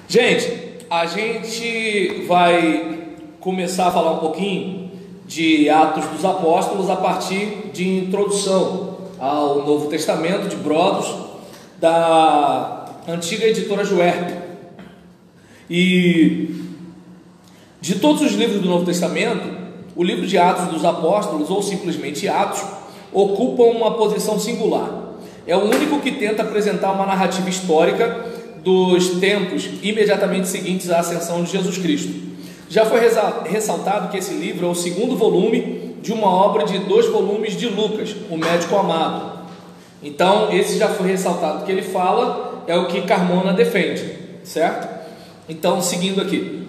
Gente, a gente vai começar a falar um pouquinho de Atos dos Apóstolos a partir de introdução ao Novo Testamento de Brodos, da antiga editora Juerp. E de todos os livros do Novo Testamento, o livro de Atos dos Apóstolos, ou simplesmente Atos, ocupa uma posição singular. É o único que tenta apresentar uma narrativa histórica dos tempos imediatamente seguintes à ascensão de Jesus Cristo. Já foi ressaltado que esse livro é o segundo volume de uma obra de 2 volumes de Lucas, o Médico Amado. Então, esse já foi ressaltado que ele fala, é o que Carmona defende, certo? Então, seguindo aqui.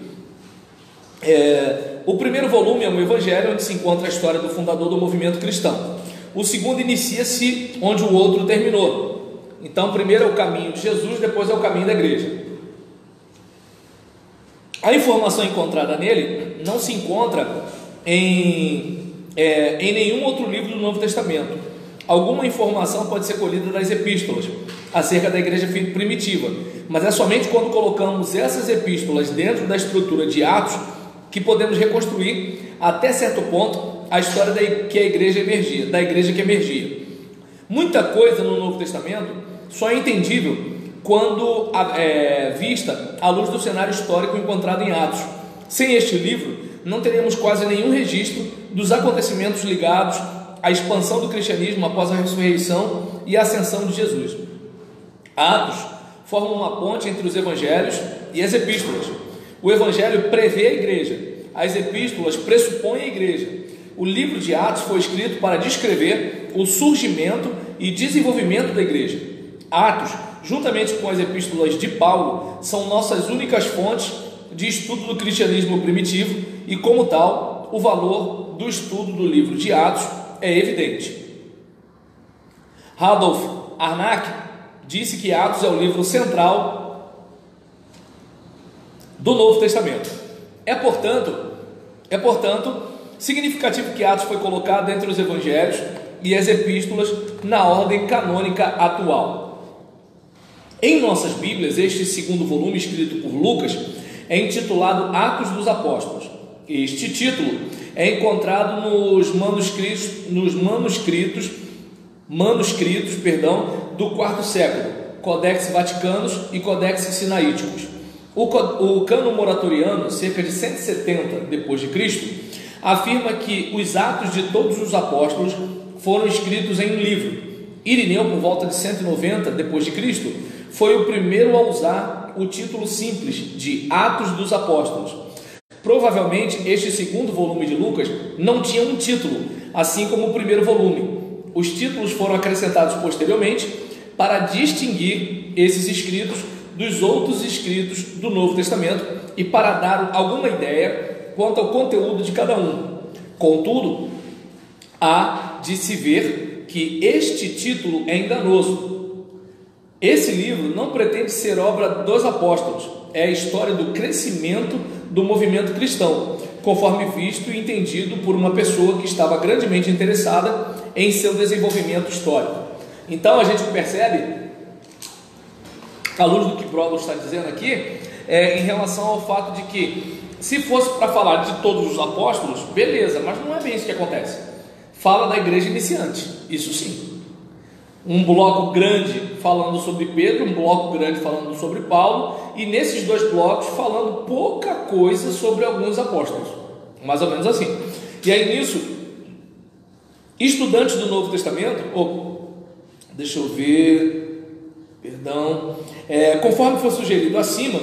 O primeiro volume é um evangelho, onde se encontra a história do fundador do movimento cristão. O segundo inicia-se onde o outro terminou. Então, primeiro é o caminho de Jesus, depois é o caminho da igreja. A informação encontrada nele não se encontra em nenhum outro livro do Novo Testamento. Alguma informação pode ser colhida das epístolas acerca da igreja primitiva, mas é somente quando colocamos essas epístolas dentro da estrutura de Atos que podemos reconstruir até certo ponto a história da igreja que emergia. Muita coisa no Novo Testamento só é entendível quando vista à luz do cenário histórico encontrado em Atos. Sem este livro, não teríamos quase nenhum registro dos acontecimentos ligados à expansão do cristianismo após a ressurreição e a ascensão de Jesus. Atos forma uma ponte entre os evangelhos e as epístolas. O evangelho prevê a igreja, as epístolas pressupõem a igreja. O livro de Atos foi escrito para descrever o surgimento e desenvolvimento da igreja. Atos, juntamente com as epístolas de Paulo, são nossas únicas fontes de estudo do cristianismo primitivo e, como tal, o valor do estudo do livro de Atos é evidente. Randolph Arnack disse que Atos é o livro central do Novo Testamento. É, portanto, significativo que Atos foi colocado entre os evangelhos e as epístolas na ordem canônica atual. Em nossas Bíblias, este segundo volume, escrito por Lucas, é intitulado Atos dos Apóstolos. Este título é encontrado nos manuscritos do quarto século, Codex Vaticanos e Codex Sinaíticos. O Cânon Moratoriano, cerca de 170 d.C., afirma que os Atos de todos os apóstolos foram escritos em um livro. Irineu, por volta de 190 d.C., foi o primeiro a usar o título simples de Atos dos Apóstolos. Provavelmente este segundo volume de Lucas não tinha um título, assim como o primeiro volume. Os títulos foram acrescentados posteriormente para distinguir esses escritos dos outros escritos do Novo Testamento e para dar alguma ideia quanto ao conteúdo de cada um. Contudo, há de se ver que este título é enganoso. Esse livro não pretende ser obra dos apóstolos, é a história do crescimento do movimento cristão, conforme visto e entendido por uma pessoa que estava grandemente interessada em seu desenvolvimento histórico. Então a gente percebe, à luz do que Brodos está dizendo aqui, em relação ao fato de que, se fosse para falar de todos os apóstolos, beleza, mas não é bem isso que acontece. Fala da igreja iniciante, isso sim. Um bloco grande falando sobre Pedro, um bloco grande falando sobre Paulo, e nesses 2 blocos falando pouca coisa sobre alguns apóstolos, mais ou menos assim. E aí nisso, estudantes do Novo Testamento, conforme foi sugerido acima,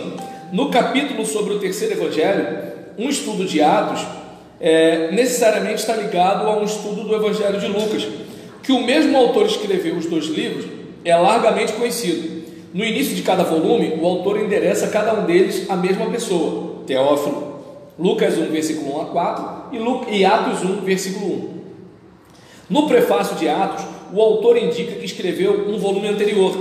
no capítulo sobre o terceiro evangelho, um estudo de Atos necessariamente está ligado a um estudo do evangelho de Lucas. Que o mesmo autor escreveu os 2 livros é largamente conhecido. No início de cada volume, o autor endereça a cada um deles a mesma pessoa, Teófilo. Lucas 1, versículo 1 a 4 e Atos 1, versículo 1. No prefácio de Atos, o autor indica que escreveu um volume anterior,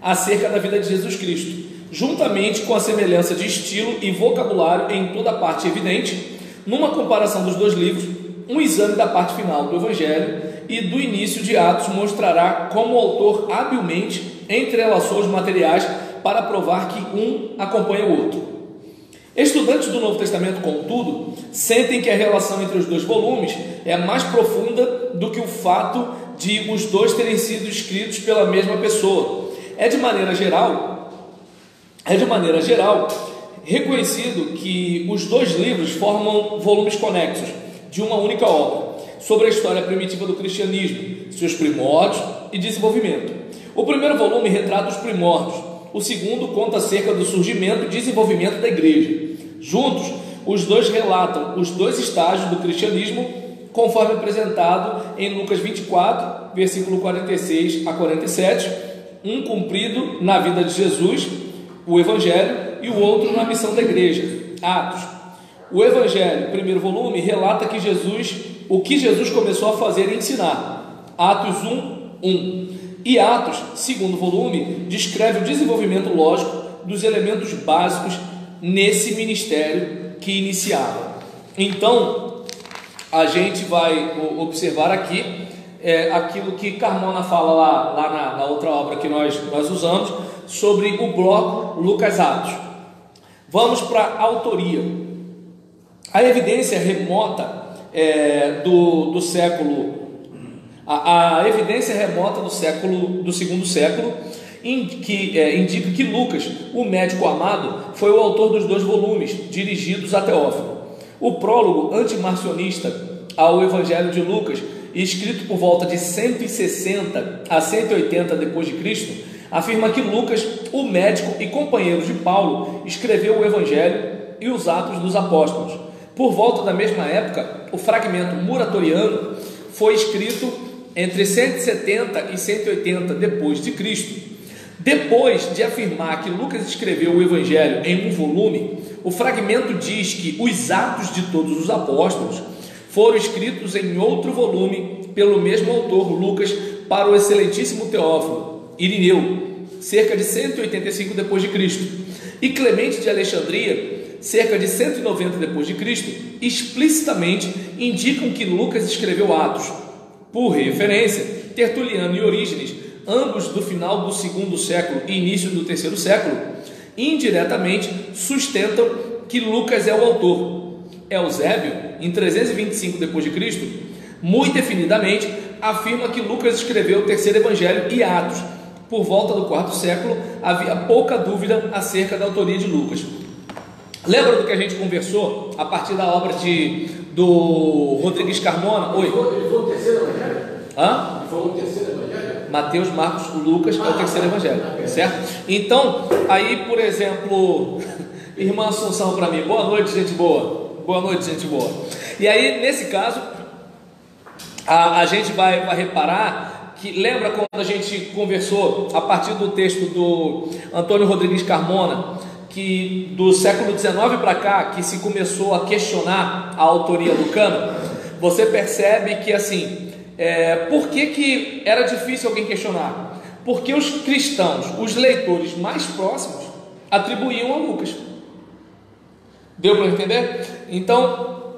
acerca da vida de Jesus Cristo, juntamente com a semelhança de estilo e vocabulário em toda a parte evidente. Numa comparação dos 2 livros, um exame da parte final do Evangelho e do início de Atos mostrará como o autor habilmente entrelaçou os materiais para provar que um acompanha o outro. Estudantes do Novo Testamento, contudo, sentem que a relação entre os dois volumes é mais profunda do que o fato de os dois terem sido escritos pela mesma pessoa. É de maneira geral reconhecido que os dois livros formam volumes conexos de uma única obra, sobre a história primitiva do cristianismo, seus primórdios e desenvolvimento. O primeiro volume retrata os primórdios, o segundo conta acerca do surgimento e desenvolvimento da igreja. Juntos, os dois relatam os dois estágios do cristianismo, conforme apresentado em Lucas 24, versículo 46 a 47, um cumprido na vida de Jesus, o Evangelho, e o outro na missão da igreja, Atos. O Evangelho, primeiro volume, relata o que Jesus começou a fazer e ensinar, Atos 1:1. E Atos, segundo volume, descreve o desenvolvimento lógico dos elementos básicos nesse ministério que iniciava. Então, a gente vai observar aqui aquilo que Carmona fala lá na outra obra que nós usamos, sobre o bloco Lucas-Atos. Vamos para a autoria. A evidência remota do século, a evidência remota do segundo século indica que Lucas, o médico amado, foi o autor dos dois volumes dirigidos a Teófilo. O prólogo antimarcionista ao Evangelho de Lucas, escrito por volta de 160 a 180 d.C., afirma que Lucas, o médico e companheiro de Paulo, escreveu o Evangelho e os Atos dos Apóstolos. Por volta da mesma época, o fragmento muratoriano foi escrito entre 170 e 180 d.C. Depois de afirmar que Lucas escreveu o Evangelho em um volume, o fragmento diz que os Atos de todos os Apóstolos foram escritos em outro volume pelo mesmo autor, Lucas, para o excelentíssimo Teófilo, Irineu, cerca de 185 d.C. E Clemente de Alexandria, cerca de 190 d.C., explicitamente indicam que Lucas escreveu Atos. Por referência, Tertuliano e Orígenes, ambos do final do segundo século e início do terceiro século, indiretamente sustentam que Lucas é o autor. Eusébio, em 325 d.C., muito definidamente afirma que Lucas escreveu o terceiro evangelho e Atos. Por volta do quarto século, havia pouca dúvida acerca da autoria de Lucas. Lembra do que a gente conversou a partir da obra do Rodrigues Carmona? Oi? Ele foi o terceiro evangelho? Hã? Ele foi o terceiro evangelho? Mateus, Marcos, Lucas, é o terceiro evangelho, certo? Então, aí, por exemplo, irmã Assunção para mim, boa noite, gente boa. Boa noite, gente boa. E aí, nesse caso, a gente vai reparar que, lembra quando a gente conversou a partir do texto do Antônio Rodrigues Carmona, que do século XIX para cá, que se começou a questionar a autoria do cânon? Você percebe que, assim, por que era difícil alguém questionar? Porque os cristãos, os leitores mais próximos, atribuíam a Lucas. Deu para entender? Então,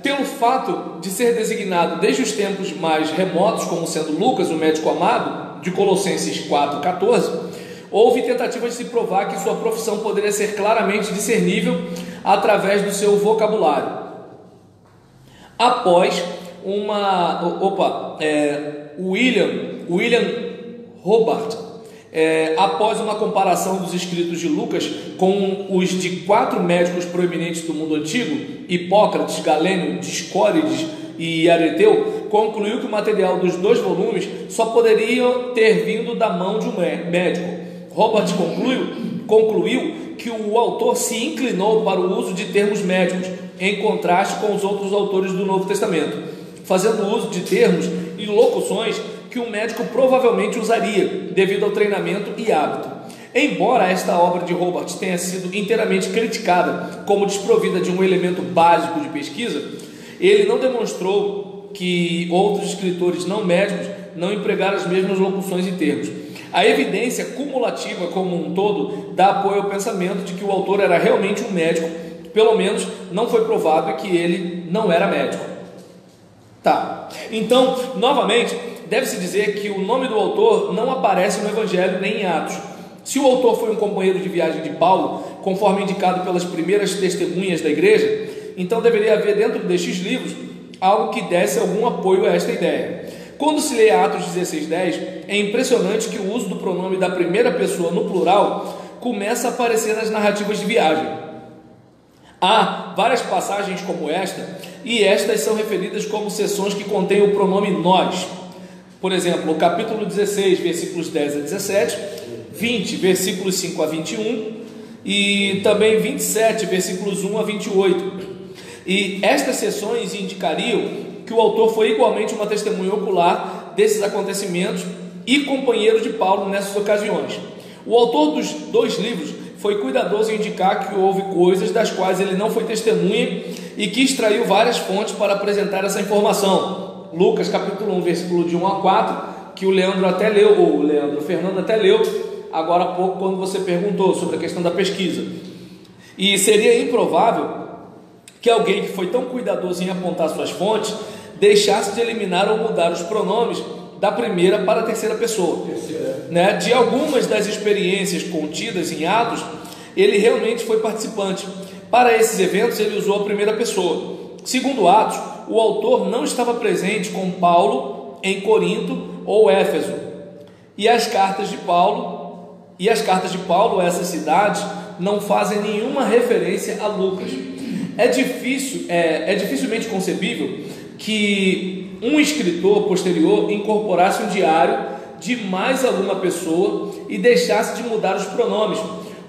pelo fato de ser designado desde os tempos mais remotos como sendo Lucas, o médico amado, de Colossenses 4,14, houve tentativas de se provar que sua profissão poderia ser claramente discernível através do seu vocabulário. Após William Hobart, após uma comparação dos escritos de Lucas com os de 4 médicos proeminentes do mundo antigo, Hipócrates, Galênio, Discórides e Areteu, concluiu que o material dos 2 volumes só poderia ter vindo da mão de um médico. Hobart concluiu que o autor se inclinou para o uso de termos médicos, em contraste com os outros autores do Novo Testamento, fazendo uso de termos e locuções que um médico provavelmente usaria, devido ao treinamento e hábito. Embora esta obra de Hobart tenha sido inteiramente criticada como desprovida de um elemento básico de pesquisa, ele não demonstrou que outros escritores não médicos não empregaram as mesmas locuções e termos. A evidência cumulativa como um todo dá apoio ao pensamento de que o autor era realmente um médico, pelo menos não foi provado que ele não era médico. Tá, então, novamente, deve-se dizer que o nome do autor não aparece no Evangelho nem em Atos. Se o autor foi um companheiro de viagem de Paulo, conforme indicado pelas primeiras testemunhas da igreja, então deveria haver dentro destes livros algo que desse algum apoio a esta ideia. Quando se lê Atos 16:10, é impressionante que o uso do pronome da primeira pessoa no plural começa a aparecer nas narrativas de viagem. Há várias passagens como esta, e estas são referidas como seções que contêm o pronome nós. Por exemplo, o capítulo 16, versículos 10 a 17, 20, versículos 5 a 21, e também 27, versículos 1 a 28. E estas seções indicariam que o autor foi igualmente uma testemunha ocular desses acontecimentos e companheiro de Paulo nessas ocasiões. O autor dos dois livros foi cuidadoso em indicar que houve coisas das quais ele não foi testemunha e que extraiu várias fontes para apresentar essa informação. Lucas capítulo 1, versículo de 1 a 4, que o Leandro até leu, ou o Fernando até leu agora há pouco, quando você perguntou sobre a questão da pesquisa. E seria improvável que alguém que foi tão cuidadoso em apontar suas fontes deixasse de eliminar ou mudar os pronomes da primeira para a terceira pessoa. Né? De algumas das experiências contidas em Atos, ele realmente foi participante. Para esses eventos, ele usou a primeira pessoa. Segundo Atos, o autor não estava presente com Paulo em Corinto ou Éfeso. E as cartas de Paulo a essas cidades não fazem nenhuma referência a Lucas. É dificilmente concebível que um escritor posterior incorporasse um diário de mais alguma pessoa e deixasse de mudar os pronomes.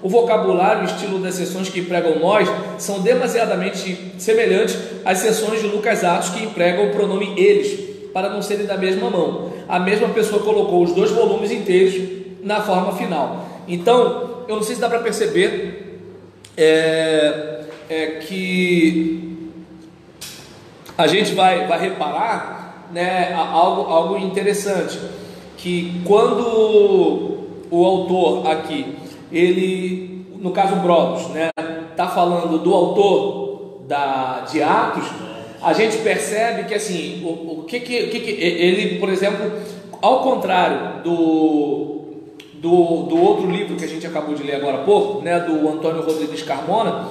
O vocabulário e o estilo das seções que empregam nós são demasiadamente semelhantes às seções de Lucas Atos, que empregam o pronome eles, para não serem da mesma mão. A mesma pessoa colocou os dois volumes inteiros na forma final. Então, eu não sei se dá para perceber que a gente vai reparar, né, algo interessante, que quando o autor aqui, ele, no caso Brodos, né, está falando do autor de Atos, a gente percebe que assim, o que ele, por exemplo, ao contrário do outro livro que a gente acabou de ler agora há pouco, né, do Antônio Rodrigues Carmona,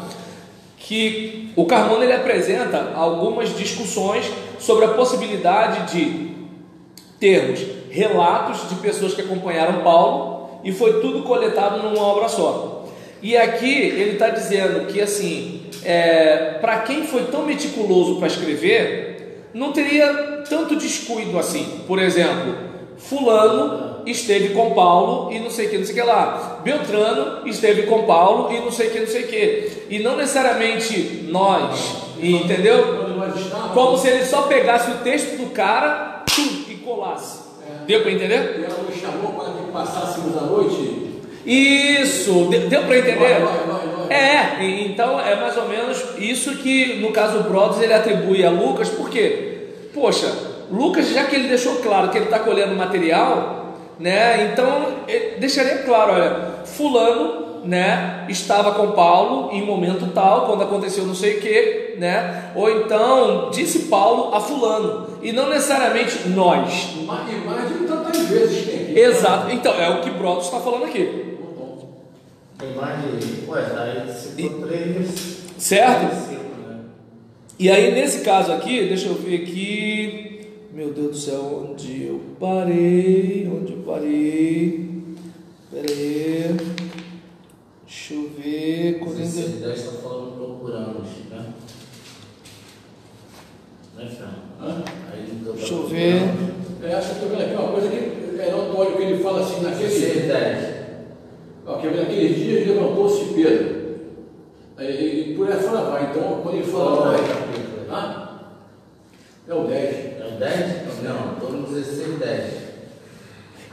que o Carmona ele apresenta algumas discussões sobre a possibilidade de termos relatos de pessoas que acompanharam Paulo e foi tudo coletado numa obra só. E aqui ele está dizendo que assim, para quem foi tão meticuloso para escrever, não teria tanto descuido assim. Por exemplo, fulano esteve com Paulo e não sei o que lá, Beltrano esteve com Paulo e não sei o que, e não necessariamente nós, entendeu? Como se ele só pegasse o texto do cara e colasse. Deu para entender? E ela nos chamou para que passássemos a noite. Isso, deu para entender? Vai. Então é mais ou menos isso que no caso do Brodos ele atribui a Lucas, porque, poxa, Lucas, já que ele deixou claro que ele está colhendo material, né, então deixaria claro, olha, fulano, né, estava com Paulo em momento tal, quando aconteceu não sei o que, né, ou então disse Paulo a fulano, e não necessariamente nós. E mais de tantas vezes tem aqui. Exato, então é o que Brodos está falando aqui. Tem mais de... aí se for 3... Certo? 5, né? E aí nesse caso aqui, deixa eu ver aqui... Meu Deus do céu, onde eu parei? Pera aí. Deixa eu ver. Esse 10 está falando procurando, né? Deixa eu ver. Essa que eu vendo aqui, uma coisa que é notório que ele fala assim, naqueles dias levantou-se Pedro. E por aí fora vai. Então, quando ele fala... É o 10. É o 10? Não, estou no 16, 10.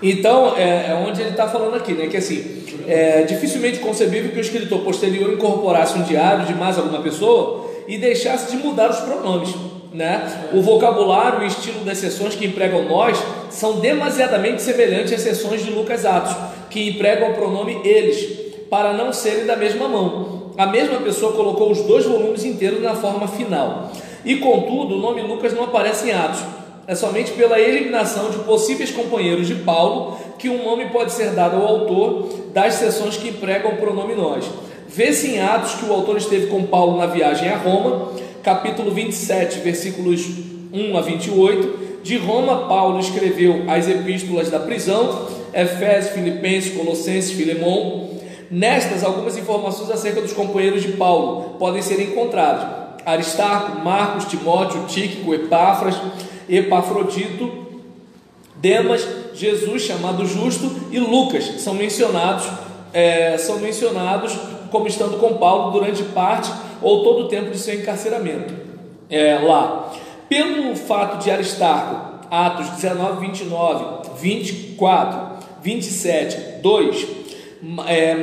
Então, é onde ele está falando aqui, né? Que assim, é dificilmente concebível que o escritor posterior incorporasse um diário de mais alguma pessoa e deixasse de mudar os pronomes, né? O vocabulário e o estilo das seções que empregam nós são demasiadamente semelhantes às seções de Lucas Atos, que empregam o pronome eles, para não serem da mesma mão. A mesma pessoa colocou os dois volumes inteiros na forma final. E contudo, o nome Lucas não aparece em Atos. É somente pela eliminação de possíveis companheiros de Paulo que um nome pode ser dado ao autor das seções que empregam o pronome nós. Vê-se em Atos que o autor esteve com Paulo na viagem a Roma, capítulo 27, versículos 1 a 28. De Roma, Paulo escreveu as epístolas da prisão, Efésios, Filipenses, Colossenses, Filemão. Nestas, algumas informações acerca dos companheiros de Paulo podem ser encontradas: Aristarco, Marcos, Timóteo, Tíquico, Epáfras, Epafrodito, Demas, Jesus, chamado Justo, e Lucas são mencionados como estando com Paulo durante parte ou todo o tempo de seu encarceramento lá. Pelo fato de Aristarco, Atos 19, 29, 24, 27, 2,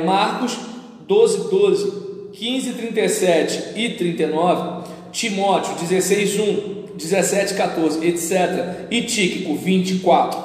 Marcos 12, 12, 15, 37 e 39, Timóteo 16, 1, 17, 14, etc., e Tíquico 24,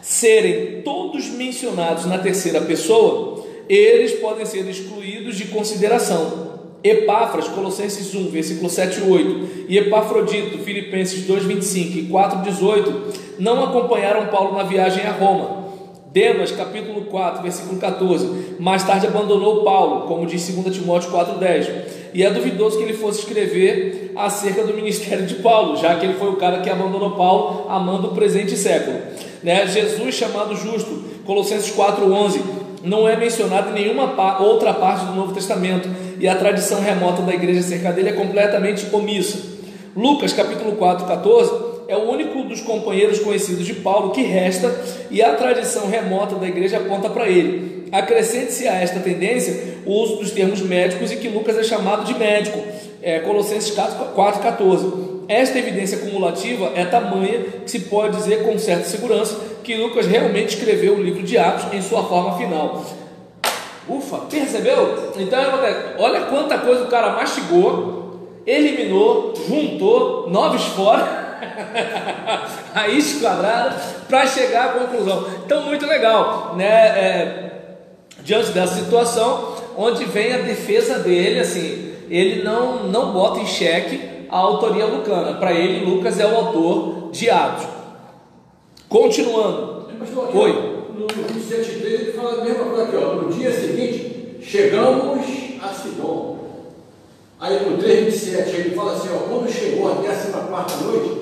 serem todos mencionados na terceira pessoa, eles podem ser excluídos de consideração. Epáfras, Colossenses 1, versículo 7 e 8, e Epafrodito, Filipenses 2, 25 e 4, 18, não acompanharam Paulo na viagem a Roma. Demas, capítulo 4, versículo 14, mais tarde abandonou Paulo, como diz 2 Timóteo 4, 10, e é duvidoso que ele fosse escrever acerca do ministério de Paulo, já que ele foi o cara que abandonou Paulo amando o presente século, né? Jesus, chamado Justo, Colossenses 4, 11, não é mencionado em nenhuma outra parte do Novo Testamento, e a tradição remota da igreja acerca dele é completamente omissa. Lucas, capítulo 4, 14, é o único dos companheiros conhecidos de Paulo que resta, e a tradição remota da igreja aponta para ele. Acrescente-se a esta tendência o uso dos termos médicos, e que Lucas é chamado de médico, Colossenses 4, 14. Esta evidência cumulativa é tamanha que se pode dizer com certa segurança que Lucas realmente escreveu o livro de Atos em sua forma final. Ufa, percebeu? Então olha quanta coisa o cara mastigou, eliminou, juntou, 9 fora, raiz quadrada, para chegar à conclusão. Então, muito legal, né? Diante dessa situação, onde vem a defesa dele, assim, ele não bota em xeque a autoria lucana. Para ele, Lucas é o autor de Atos. Continuando. Oi. No 27 ele fala a mesma coisa aqui, ó. No dia seguinte, chegamos a Sidom. Aí no 3:27 ele fala assim, ó, quando chegou a 14ª noite,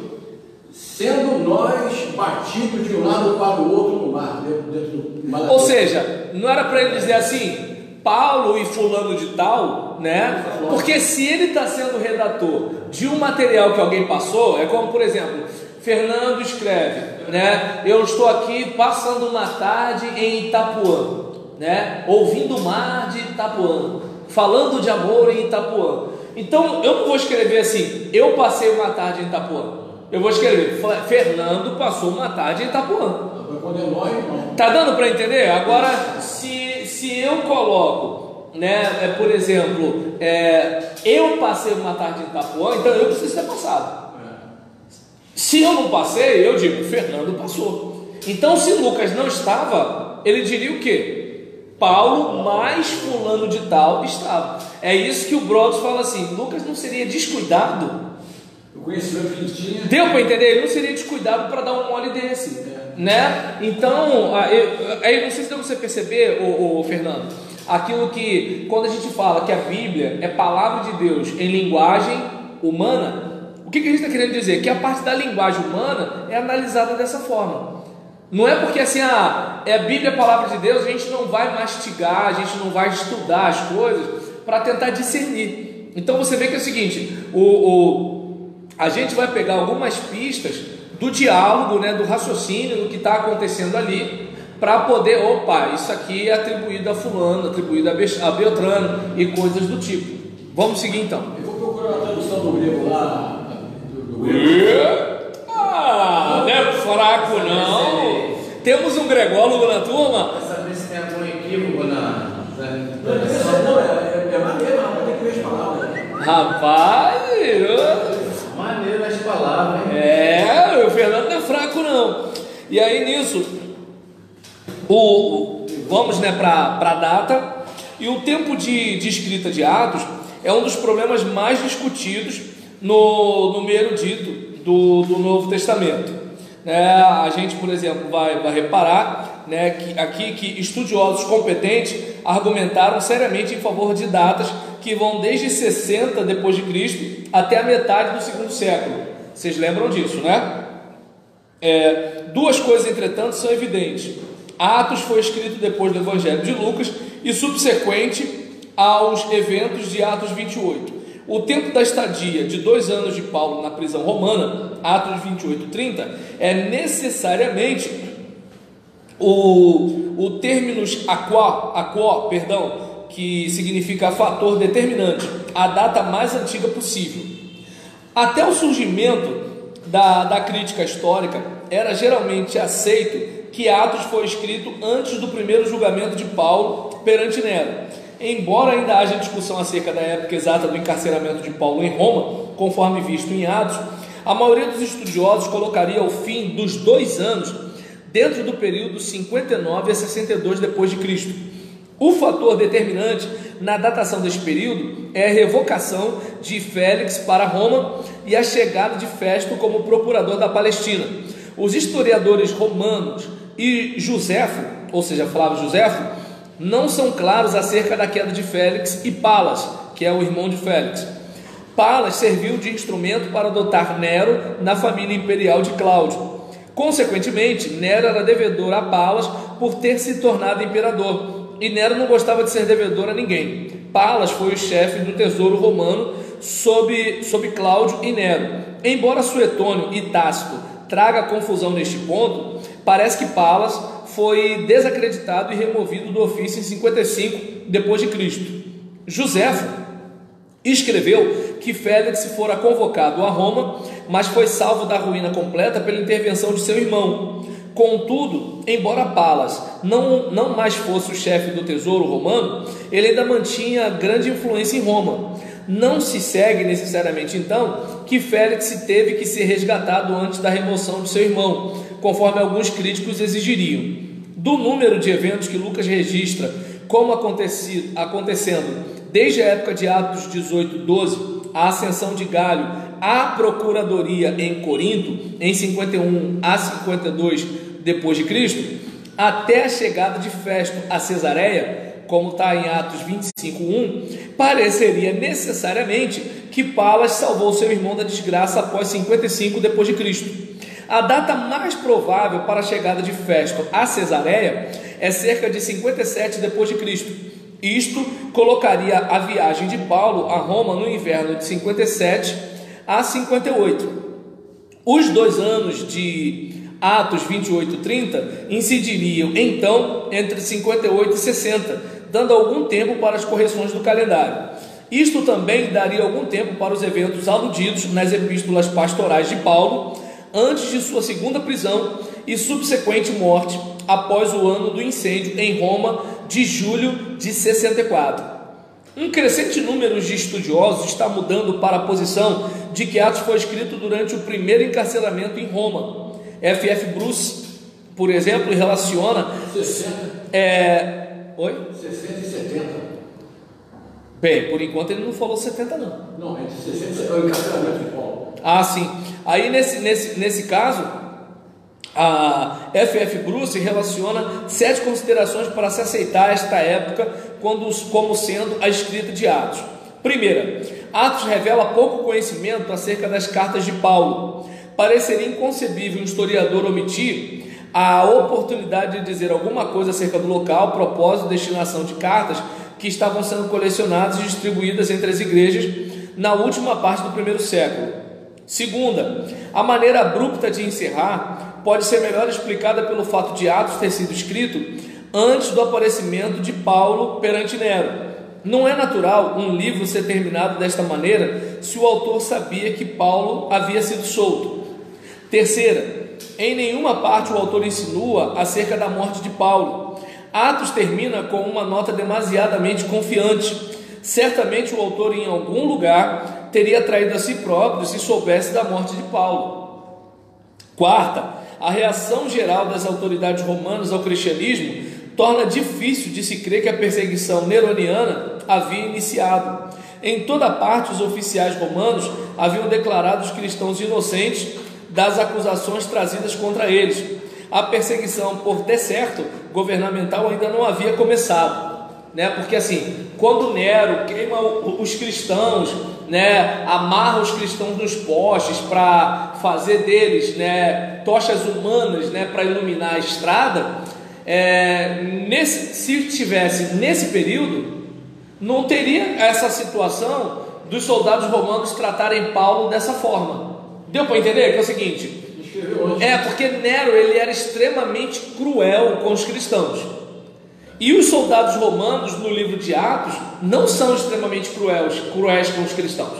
sendo nós batidos de um lado para o outro no mar, dentro do mar. Ou seja, não era para ele dizer assim, Paulo e fulano de tal, né? Porque se ele está sendo redator de um material que alguém passou, é como, por exemplo, Fernando escreve, né? Eu estou aqui passando uma tarde em Itapuã, né? Ouvindo o mar de Itapuã, falando de amor em Itapuã. Então eu não vou escrever assim, eu passei uma tarde em Itapuã. Eu vou escrever, Fernando passou uma tarde em Itapuã. Tá dando para entender? Agora, se eu coloco, né, por exemplo, eu passei uma tarde em Itapuã, então eu preciso ter passado. Se eu não passei, eu digo, Fernando passou. Então, se Lucas não estava, ele diria o quê? Paulo mais fulano de tal estava. É isso que o Brodos fala assim, Lucas não seria descuidado? O conhecimento que ele tinha. Deu para entender? Ele não seria descuidado para dar um mole desse, né? Então, aí não sei se deu para você perceber, Fernando, aquilo que, quando a gente fala que a Bíblia é palavra de Deus em linguagem humana, o que a gente está querendo dizer? Que a parte da linguagem humana é analisada dessa forma. Não é porque assim, a Bíblia é a palavra de Deus, a gente não vai mastigar, a gente não vai estudar as coisas para tentar discernir. Então você vê que é o seguinte, a gente vai pegar algumas pistas do diálogo, né, do raciocínio, do que está acontecendo ali, para poder, isso aqui é atribuído a fulano, atribuído a Beltrano e coisas do tipo. Vamos seguir então. Eu vou procurar a tradução do grego lá. Não é fraco não. Temos um grególogo na turma. Para saber se tem algum equívoco na Não, é maneiro, mas tem que ver as palavras. Rapaz, maneiro as palavras, hein? o Fernando não é fraco não. E aí nisso, vamos, né, para a data. E o tempo de escrita de Atos é um dos problemas mais discutidos no meio erudito do Novo Testamento. A gente, por exemplo, vai reparar né, que estudiosos competentes argumentaram seriamente em favor de datas que vão desde 60 depois de Cristo até a metade do segundo século. Vocês lembram disso, né? Duas coisas, entretanto, são evidentes. Atos foi escrito depois do Evangelho de Lucas e subsequente aos eventos de Atos 28. O tempo da estadia de 2 anos de Paulo na prisão romana, Atos 28:30, é necessariamente o terminus aquo, que significa fator determinante, a data mais antiga possível. Até o surgimento da crítica histórica, era geralmente aceito que Atos foi escrito antes do primeiro julgamento de Paulo perante Nero. Embora ainda haja discussão acerca da época exata do encarceramento de Paulo em Roma, conforme visto em Atos, a maioria dos estudiosos colocaria o fim dos 2 anos dentro do período 59 a 62 depois de Cristo. O fator determinante na datação deste período é a revocação de Félix para Roma e a chegada de Festo como procurador da Palestina. Os historiadores romanos e Joséfo, ou seja, Flávio Joséfo, não são claros acerca da queda de Félix e Palas, que é o irmão de Félix. Palas serviu de instrumento para adotar Nero na família imperial de Cláudio. Consequentemente, Nero era devedor a Palas por ter se tornado imperador, e Nero não gostava de ser devedor a ninguém. Palas foi o chefe do tesouro romano sob Cláudio e Nero. Embora Suetônio e Tácito traga confusão neste ponto, parece que Palas foi desacreditado e removido do ofício em 55 depois de Cristo. Joséfo escreveu que Félix fora convocado a Roma, mas foi salvo da ruína completa pela intervenção de seu irmão. Contudo, embora Palas não mais fosse o chefe do tesouro romano, ele ainda mantinha grande influência em Roma. Não se segue necessariamente, então, que Félix teve que ser resgatado antes da remoção de seu irmão, conforme alguns críticos exigiriam. Do número de eventos que Lucas registra como acontecendo desde a época de Atos 18:12, a ascensão de Galho à procuradoria em Corinto, em 51 a 52 depois de Cristo, até a chegada de Festo a Cesareia, como está em Atos 25:1, pareceria necessariamente que Palas salvou seu irmão da desgraça após 55 depois de Cristo. A data mais provável para a chegada de Festo a Cesareia é cerca de 57 depois de Cristo. Isto colocaria a viagem de Paulo a Roma no inverno de 57 a 58. Os 2 anos de Atos 28:30 incidiriam então entre 58 e 60, dando algum tempo para as correções do calendário. Isto também daria algum tempo para os eventos aludidos nas epístolas pastorais de Paulo, antes de sua segunda prisão e subsequente morte após o ano do incêndio em Roma de julho de 64. Um crescente número de estudiosos está mudando para a posição de que Atos foi escrito durante o primeiro encarceramento em Roma. F.F. Bruce, por exemplo, relaciona 60. Oi? 60 e 70. Bem, por enquanto ele não falou 70 não. Não, entre 60 e 70 é o encarceramento de Paulo. Ah, sim. Aí nesse caso, a F.F. Bruce relaciona 7 considerações para se aceitar esta época como sendo a escrita de Atos. Primeira, Atos revela pouco conhecimento acerca das cartas de Paulo. Pareceria inconcebível um historiador omitir a oportunidade de dizer alguma coisa acerca do local, propósito e destinação de cartas que estavam sendo colecionadas e distribuídas entre as igrejas na última parte do primeiro século. Segunda, a maneira abrupta de encerrar pode ser melhor explicada pelo fato de Atos ter sido escrito antes do aparecimento de Paulo perante Nero. Não é natural um livro ser terminado desta maneira se o autor sabia que Paulo havia sido solto. Terceira, em nenhuma parte o autor insinua acerca da morte de Paulo. Atos termina com uma nota demasiadamente confiante. Certamente o autor em algum lugar teria traído a si próprio se soubesse da morte de Paulo. Quarta, a reação geral das autoridades romanas ao cristianismo torna difícil de se crer que a perseguição neroniana havia iniciado. Em toda parte os oficiais romanos haviam declarado os cristãos inocentes das acusações trazidas contra eles. a perseguição por deserto governamental ainda não havia começado, né? Porque assim, quando Nero queima os cristãos, né, amarra os cristãos nos postes para fazer deles, né, tochas humanas, né, para iluminar a estrada, se tivesse nesse período, não teria essa situação dos soldados romanos tratarem Paulo dessa forma. Deu para entender? Que é o seguinte, porque Nero ele era extremamente cruel com os cristãos, e os soldados romanos no livro de Atos não são extremamente cruéis com os cristãos.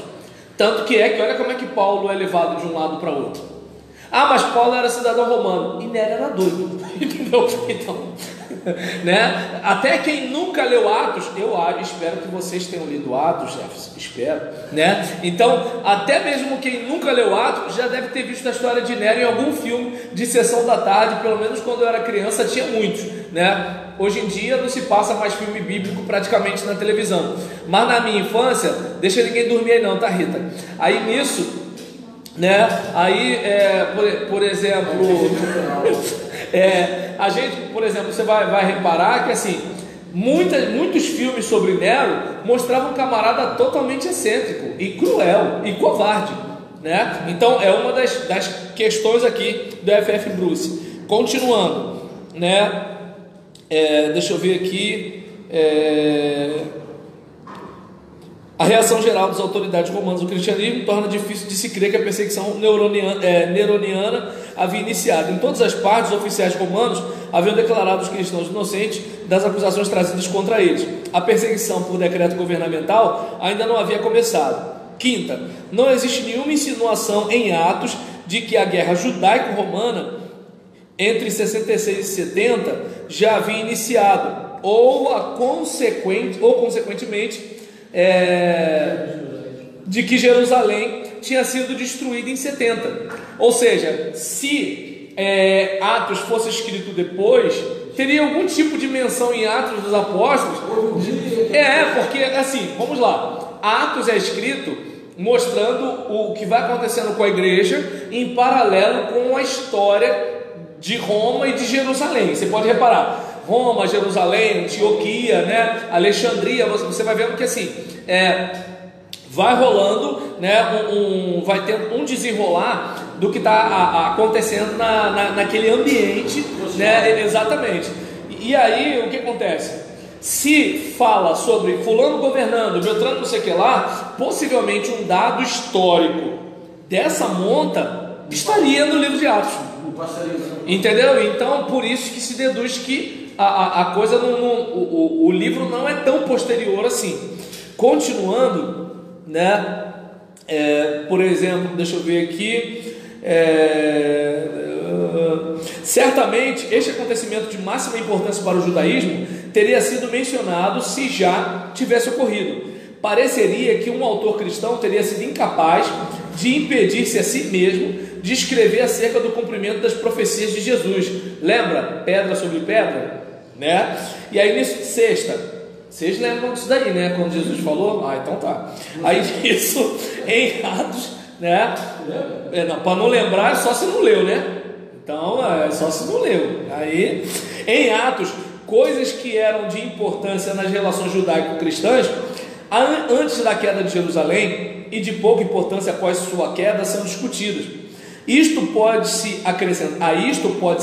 Tanto que olha como é que Paulo é levado de um lado para outro. Mas Paulo era cidadão romano e Nero era doido. Entendeu? Então, né? Até quem nunca leu Atos, eu espero que vocês tenham lido Atos, Jefferson, espero, né? Então, até mesmo quem nunca leu Atos já deve ter visto a história de Nero em algum filme de sessão da tarde. Pelo menos quando eu era criança tinha muitos, né? Hoje em dia não se passa mais filme bíblico praticamente na televisão, mas na minha infância, deixa ninguém dormir aí não, tá, Rita? Aí nisso, né? Aí, por exemplo, a gente, por exemplo, você vai reparar que assim, muitos filmes sobre Nero mostravam um camarada totalmente excêntrico e cruel e covarde, né? Então é uma das questões aqui do F.F. Bruce. Continuando, né? Deixa eu ver aqui. A reação geral das autoridades romanas ao cristianismo torna difícil de se crer que a perseguição neroniana havia iniciado. Em todas as partes, os oficiais romanos haviam declarado os cristãos inocentes das acusações trazidas contra eles. A perseguição por decreto governamental ainda não havia começado. Quinta, não existe nenhuma insinuação em Atos de que a guerra judaico-romana entre 66 e 70 já havia iniciado, ou consequentemente de que Jerusalém tinha sido destruída em 70. Ou seja, se Atos fosse escrito depois, teria algum tipo de menção em Atos dos Apóstolos. Porque assim, vamos lá, Atos é escrito mostrando o que vai acontecendo com a igreja em paralelo com a história de Roma e de Jerusalém. Você pode reparar, Roma, Jerusalém, Antioquia, né, Alexandria, você vai vendo que assim, vai rolando, né, vai tendo um desenrolar do que está acontecendo naquele ambiente, né, exatamente. E aí, o que acontece? Se fala sobre fulano governando, Beltrano não sei o que lá, possivelmente um dado histórico dessa monta estaria no livro de Atos. Entendeu? Então, por isso que se deduz que a coisa o livro não é tão posterior assim. Continuando, né? Por exemplo, deixa eu ver aqui. Certamente este acontecimento de máxima importância para o judaísmo teria sido mencionado se já tivesse ocorrido. Pareceria que um autor cristão teria sido incapaz de impedir-se a si mesmo de escrever acerca do cumprimento das profecias de Jesus. Lembra? Pedra sobre pedra, né? E aí nisso, sexta, vocês lembram disso daí, né? Quando Jesus falou, então tá. Aí isso em Atos, né? Para não lembrar, só se não leu, né? Então é só se não leu. Aí em Atos, coisas que eram de importância nas relações judaico-cristãs antes da queda de Jerusalém e de pouca importância após sua queda são discutidas. A isto pode-se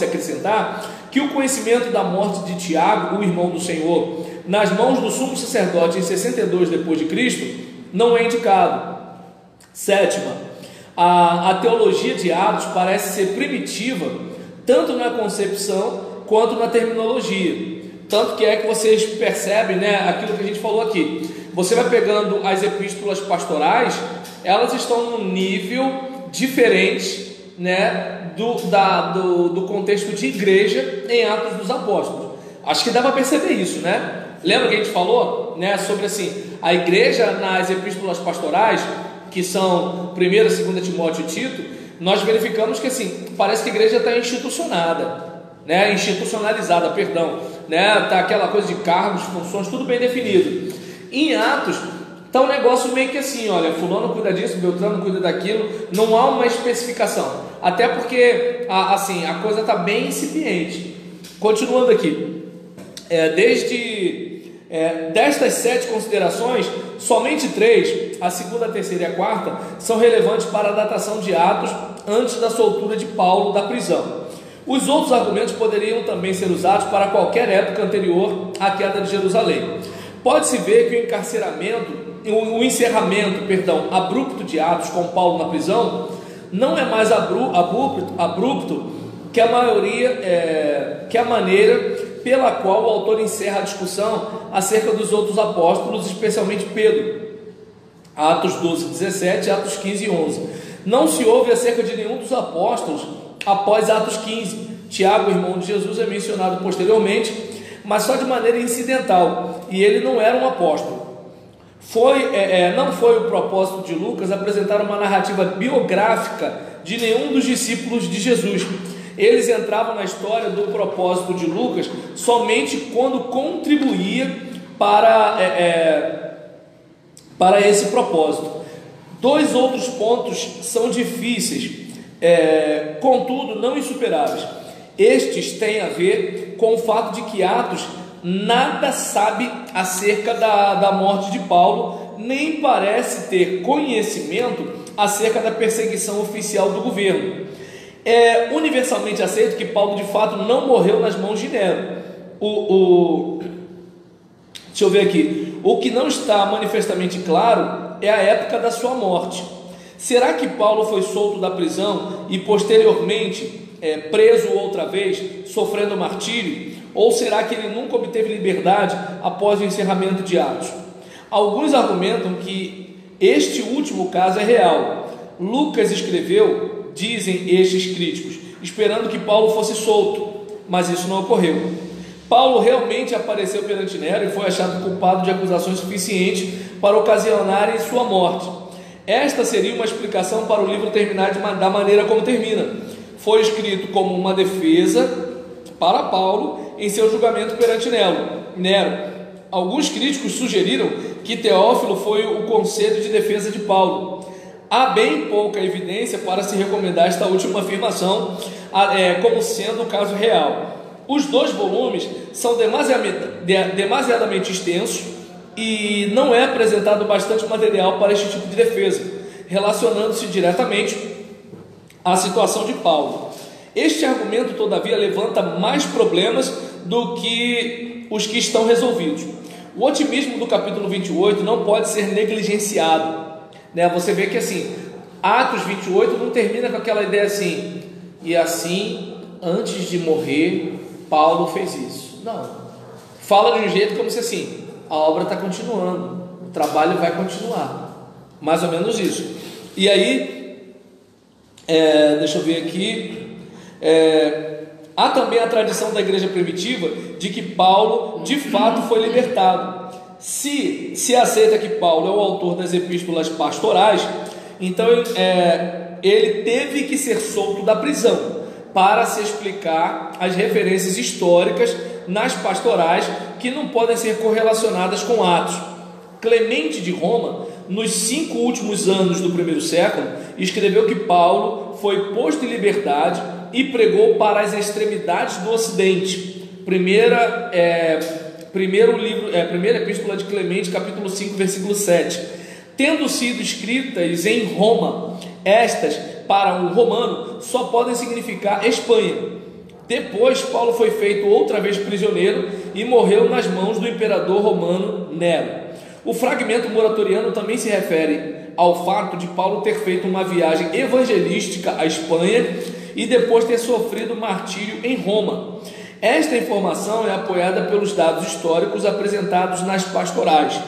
acrescentar que o conhecimento da morte de Tiago, o irmão do Senhor, nas mãos do sumo sacerdote em 62 depois de Cristo, não é indicado. Sétima, a teologia de Atos parece ser primitiva, tanto na concepção quanto na terminologia. Tanto que vocês percebem, né, aquilo que a gente falou aqui. Você vai pegando as epístolas pastorais, elas estão num nível diferente, né, do contexto de igreja em Atos dos Apóstolos. Acho que dá para perceber isso, né? Lembra que a gente falou, né, sobre assim, a igreja nas epístolas pastorais, que são 1ª, 2ª Timóteo e Tito, nós verificamos que assim, parece que a igreja está institucionalizada, né? Tá aquela coisa de cargos, funções, tudo bem definido. Em Atos tá um negócio meio que assim, olha, fulano cuida disso, Beltrano cuida daquilo, não há uma especificação. até porque assim, a coisa está bem incipiente. Continuando aqui, destas 7 considerações, somente 3, a segunda, a terceira e a quarta, são relevantes para a datação de Atos antes da soltura de Paulo da prisão. Os outros argumentos poderiam também ser usados para qualquer época anterior à queda de Jerusalém. Pode-se ver que o encerramento abrupto de Atos com Paulo na prisão não é mais abrupto que a maneira pela qual o autor encerra a discussão acerca dos outros apóstolos, especialmente Pedro, Atos 12, 17, Atos 15 e 11. Não se ouve acerca de nenhum dos apóstolos após Atos 15. Tiago, irmão de Jesus, é mencionado posteriormente, mas só de maneira incidental, e ele não era um apóstolo. Não foi o propósito de Lucas apresentar uma narrativa biográfica de nenhum dos discípulos de Jesus. Eles entravam na história do propósito de Lucas somente quando contribuía para esse propósito. 2 outros pontos são difíceis, contudo não insuperáveis. Estes têm a ver com o fato de que Atos nada sabe acerca da morte de Paulo, nem parece ter conhecimento acerca da perseguição oficial do governo. É universalmente aceito que Paulo de fato não morreu nas mãos de Nero. Deixa eu ver aqui. O que não está manifestamente claro é a época da sua morte. Será que Paulo foi solto da prisão e posteriormente preso outra vez, sofrendo martírio? Ou será que ele nunca obteve liberdade após o encerramento de Atos? Alguns argumentam que este último caso é real. Lucas escreveu, dizem estes críticos, esperando que Paulo fosse solto, mas isso não ocorreu. Paulo realmente apareceu perante Nero e foi achado culpado de acusações suficientes para ocasionarem sua morte. Esta seria uma explicação para o livro terminar da maneira como termina. Foi escrito como uma defesa para Paulo em seu julgamento perante Nero. Alguns críticos sugeriram que Teófilo foi o conselho de defesa de Paulo. Há bem pouca evidência para se recomendar esta última afirmação como sendo o caso real. Os 2 volumes são demasiadamente extensos e não é apresentado bastante material para este tipo de defesa, relacionando-se diretamente à situação de Paulo. Este argumento, todavia, levanta mais problemas do que os que estão resolvidos. O otimismo do capítulo 28 não pode ser negligenciado, né? Você vê que assim, Atos 28 não termina com aquela ideia assim, e assim, antes de morrer, Paulo fez isso. Não, fala de um jeito como se assim, a obra está continuando, o trabalho vai continuar, mais ou menos isso. E aí, deixa eu ver aqui, há também a tradição da igreja primitiva de que Paulo de fato foi libertado. Se aceita que Paulo é o autor das epístolas pastorais, então ele teve que ser solto da prisão para se explicar as referências históricas nas pastorais que não podem ser correlacionadas com Atos. Clemente de Roma, nos 5 últimos anos do primeiro século, escreveu que Paulo foi posto em liberdade e pregou para as extremidades do Ocidente. Primeira epístola de Clemente, capítulo 5, versículo 7. Tendo sido escritas em Roma, estas, para um romano, só podem significar Espanha. Depois, Paulo foi feito outra vez prisioneiro e morreu nas mãos do imperador romano Nero. O fragmento moratoriano também se refere ao fato de Paulo ter feito uma viagem evangelística à Espanha e depois ter sofrido martírio em Roma. Esta informação é apoiada pelos dados históricos apresentados nas pastorais.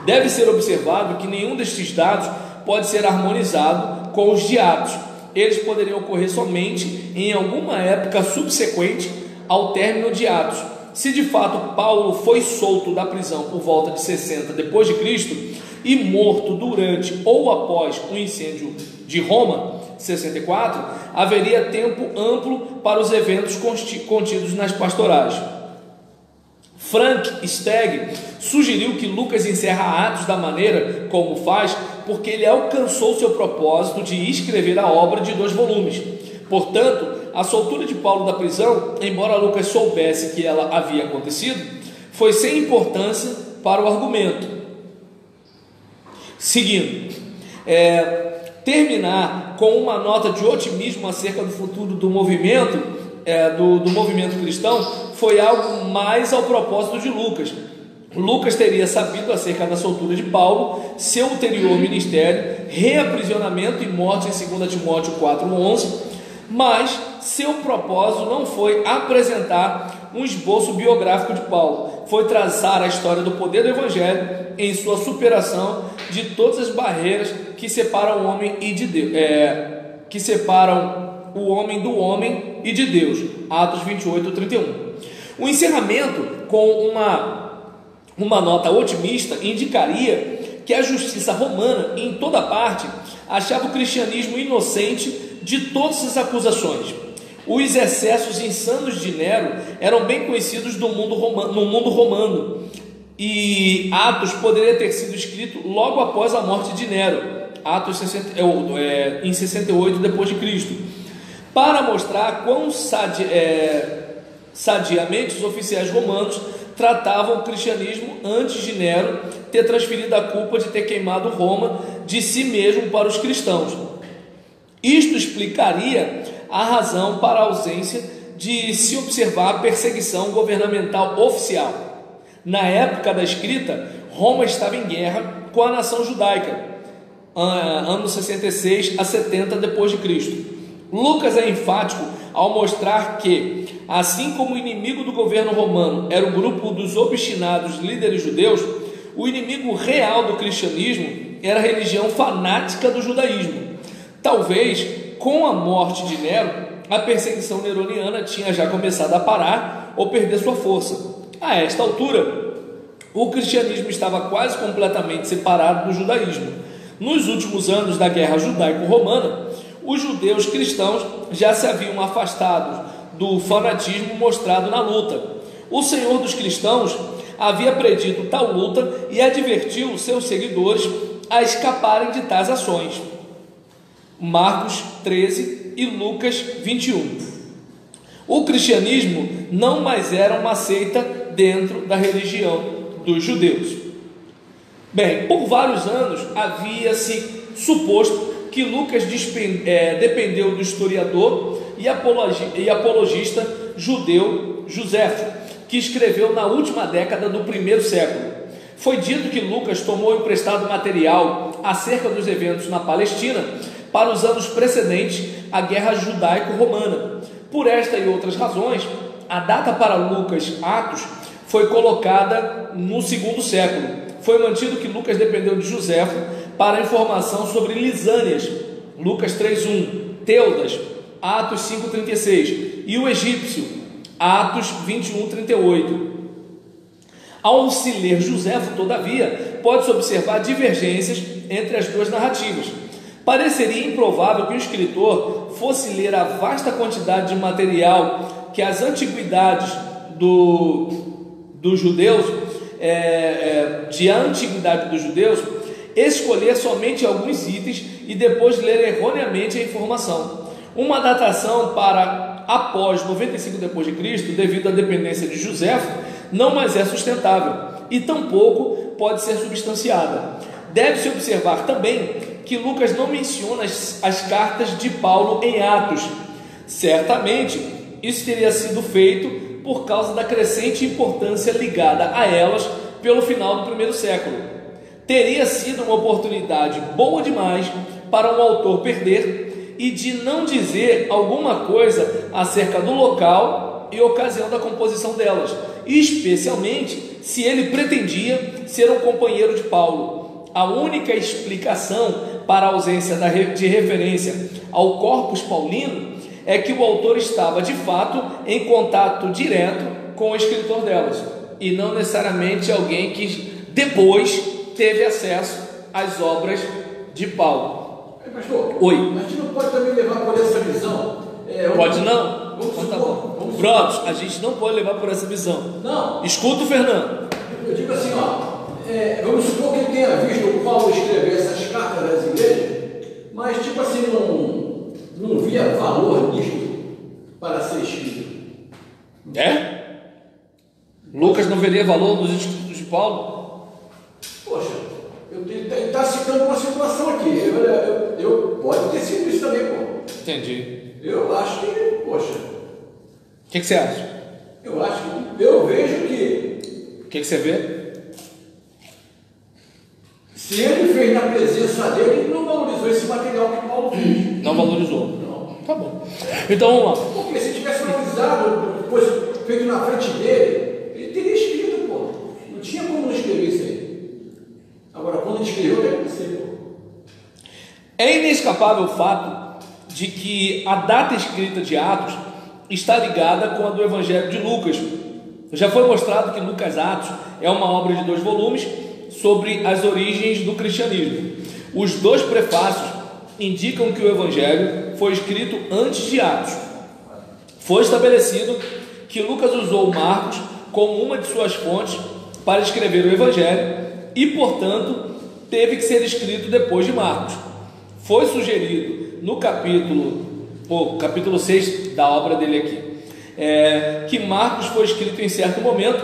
Deve ser observado que nenhum destes dados pode ser harmonizado com os de Atos. Eles poderiam ocorrer somente em alguma época subsequente ao término de Atos. Se de fato Paulo foi solto da prisão por volta de 60 depois de Cristo e morto durante ou após o incêndio de Roma, 64, haveria tempo amplo para os eventos contidos nas pastorais. Frank Stagg sugeriu que Lucas encerra Atos da maneira como faz, porque ele alcançou seu propósito de escrever a obra de 2 volumes. Portanto, a soltura de Paulo da prisão, embora Lucas soubesse que ela havia acontecido, foi sem importância para o argumento. Seguindo, terminar com uma nota de otimismo acerca do futuro do movimento, do movimento cristão, foi algo mais ao propósito de Lucas. Lucas teria sabido acerca da soltura de Paulo, seu ulterior ministério, reaprisionamento e morte em 2 Timóteo 4:11, mas seu propósito não foi apresentar um esboço biográfico de Paulo, foi traçar a história do poder do Evangelho em sua superação de todas as barreiras que separam o homem e de Deus, que separam o homem do homem e de Deus. Atos 28:31. O encerramento com uma nota otimista indicaria que a justiça romana, em toda parte, achava o cristianismo inocente de todas as acusações. Os excessos insanos de Nero eram bem conhecidos no mundo romano, e Atos poderia ter sido escrito logo após a morte de Nero, em 68 depois de Cristo, para mostrar quão sadiamente os oficiais romanos tratavam o cristianismo antes de Nero ter transferido a culpa de ter queimado Roma de si mesmo para os cristãos. Isto explicaria a razão para a ausência de se observar a perseguição governamental oficial. Na época da escrita, Roma estava em guerra com a nação judaica, anos 66 a 70 depois de Cristo. Lucas é enfático ao mostrar que, assim como o inimigo do governo romano era o grupo dos obstinados líderes judeus, o inimigo real do cristianismo era a religião fanática do judaísmo. Talvez, com a morte de Nero, a perseguição neroniana tinha já começado a parar ou perder sua força. A esta altura, o cristianismo estava quase completamente separado do judaísmo. Nos últimos anos da guerra judaico-romana, os judeus cristãos já se haviam afastado do fanatismo mostrado na luta. O Senhor dos cristãos havia predito tal luta e advertiu seus seguidores a escaparem de tais ações. Marcos 13 e Lucas 21. O cristianismo não mais era uma seita dentro da religião dos judeus. Bem, por vários anos havia-se suposto que Lucas dependeu do historiador e apologista judeu Joséfo, que escreveu na última década do primeiro século. Foi dito que Lucas tomou emprestado material acerca dos eventos na Palestina para os anos precedentes à guerra judaico-romana. Por esta e outras razões, a data para Lucas Atos foi colocada no segundo século. Foi mantido que Lucas dependeu de Joséfo para a informação sobre Lisânias, Lucas 3:1, Teudas, Atos 5:36, e o egípcio, Atos 21:38. Ao se ler Joséfo, todavia, pode-se observar divergências entre as duas narrativas. Pareceria improvável que o escritor fosse ler a vasta quantidade de material que as antiguidades dos judeus, escolher somente alguns itens e depois ler erroneamente a informação. Uma datação para após 95 depois de Cristo, devido à dependência de Joséfo, não mais é sustentável e tampouco pode ser substanciada. Deve-se observar também que Lucas não menciona as cartas de Paulo em Atos. Certamente, isso teria sido feito por causa da crescente importância ligada a elas pelo final do primeiro século. Teria sido uma oportunidade boa demais para um autor perder e de não dizer alguma coisa acerca do local e ocasião da composição delas, especialmente se ele pretendia ser um companheiro de Paulo. A única explicação para a ausência de referência ao corpus paulino é que o autor estava de fato em contato direto com o escritor delas, e não necessariamente alguém que depois teve acesso às obras de Paulo. Pastor, Oi. a gente não pode também levar por essa visão? Pode não? Vamos Brothers, a gente não pode levar por essa visão. Não. Escuta o Fernando. Eu digo assim, vamos supor que ele tenha visto o Paulo escrever essas cartas das igrejas, mas tipo assim, não via valor nisso para ser escrito. É? Lucas não veria valor nos escritos de Paulo? Poxa, ele está citando uma situação aqui. Pode ter sido isso também, pô. Entendi. Eu acho que, poxa. O que você acha? Eu vejo que. O que você vê? Se ele fez na presença dele, ele não valorizou esse material que Paulo fez. Não valorizou. Não. Tá bom. Então vamos lá. Porque se tivesse valorizado, depois feito na frente dele, ele teria escrito, pô. Não tinha como não escrever isso aí. Agora, quando ele escreveu, deve ser, pô. É inescapável o fato de que a data escrita de Atos está ligada com a do Evangelho de Lucas. Já foi mostrado que Lucas Atos é uma obra de 2 volumes sobre as origens do cristianismo. Os 2 prefácios indicam que o Evangelho foi escrito antes de Atos. Foi estabelecido que Lucas usou Marcos como uma de suas fontes para escrever o Evangelho e, portanto, teve que ser escrito depois de Marcos. Foi sugerido no capítulo 6 da obra dele aqui, que Marcos foi escrito em certo momento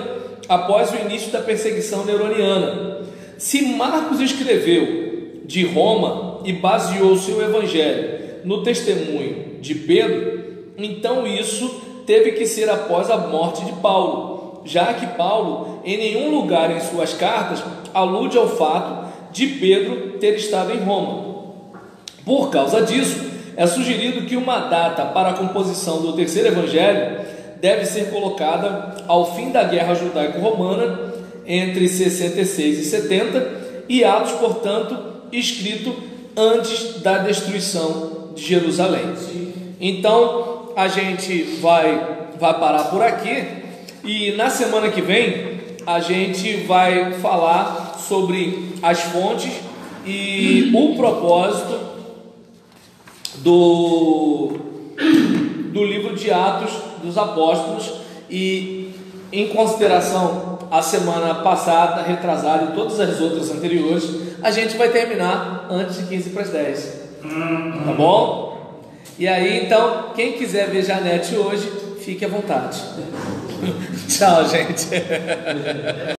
após o início da perseguição neroniana. Se Marcos escreveu de Roma e baseou seu evangelho no testemunho de Pedro, então isso teve que ser após a morte de Paulo, já que Paulo em nenhum lugar em suas cartas alude ao fato de Pedro ter estado em Roma. Por causa disso, é sugerido que uma data para a composição do terceiro evangelho deve ser colocada ao fim da Guerra Judaico-Romana, entre 66 e 70, e Atos, portanto, escrito antes da destruição de Jerusalém. Então, a gente vai parar por aqui, e na semana que vem a gente vai falar sobre as fontes e o propósito do livro de Atos dos Apóstolos, e em consideração a semana passada, retrasada e todas as outras anteriores, a gente vai terminar antes de 15 para as 10, tá bom? E aí então, quem quiser ver Janete hoje, fique à vontade. Tchau, gente.